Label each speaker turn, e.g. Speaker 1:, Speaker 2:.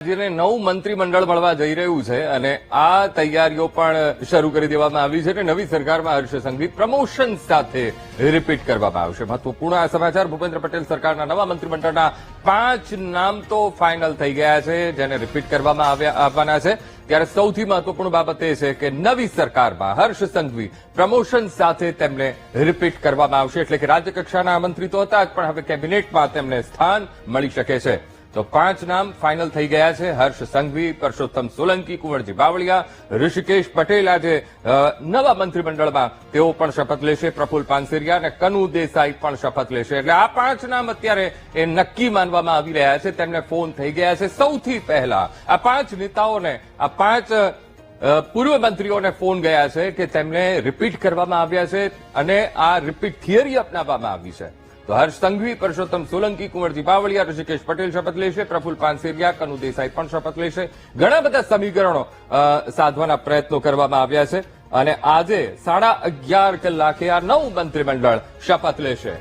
Speaker 1: જેને નવું મંત્રીમંડળ મળવા જઈ રહ્યું છે અને આ તૈયારીઓ પણ શરૂ કરી દેવામાં આવી છે અને નવી સરકારમાં હર્ષ સંઘવી પ્રમોશન સાથે રિપીટ કરવામાં આવશે. મહત્વપૂર્ણ આ સમાચાર. ભૂપેન્દ્ર પટેલ સરકારના નવા મંત્રીમંડળના 5 નામ તો ફાઇનલ થઈ ગયા છે, જેને રિપીટ કરવામાં આવવાના છે. ત્યારે સૌથી મહત્વપૂર્ણ બાબત એ છે કે નવી સરકારમાં હર્ષ સંઘવી પ્રમોશન સાથે તેમને રિપીટ કરવામાં આવશે. એટલે કે રાજ્યકક્ષાના મંત્રી તો હતા જ, પણ હવે કેબિનેટમાં તેમને સ્થાન મળી શકે છે. તો 5 નામ ફાઇનલ થઈ ગયા છે. હર્ષ સંઘવી, પરસોત્તમ સોલંકી, કુંવરજી બાવળિયા, ઋષિકેશ પટેલ આજે નવા મંત્રીમંડળમાં તેઓ પણ શપથ લેશે. પ્રફુલ્લ પાનસેરિયા અને કનુ દેસાઈ પણ શપથ લેશે. એટલે આ 5 નામ અત્યારે એ નક્કી માનવામાં આવી રહ્યા છે. તેમને ફોન થઈ ગયા છે. સૌથી પહેલા આ 5 નેતાઓને, આ 5 પૂર્વ મંત્રીઓને ફોન ગયા છે કે તેમને રિપીટ કરવામાં આવ્યા છે અને આ રિપીટ થિયરી અપનાવવામાં આવી છે. તો હર્ષ સંઘવી, પરસોત્તમ સોલંકી, કુંવરજી બાવળિયા, ઋષિકેશ પટેલ શપથ લેશે. પ્રફુલ્લ પાનસેરિયા, કનુ દેસાઈ પણ શપથ લેશે. ઘણા બધા સમીકરણો સાધવાના પ્રયત્નો કરવામાં આવ્યા છે અને આજે 11:30 કલાકે આ નવું મંત્રીમંડળ શપથ લેશે.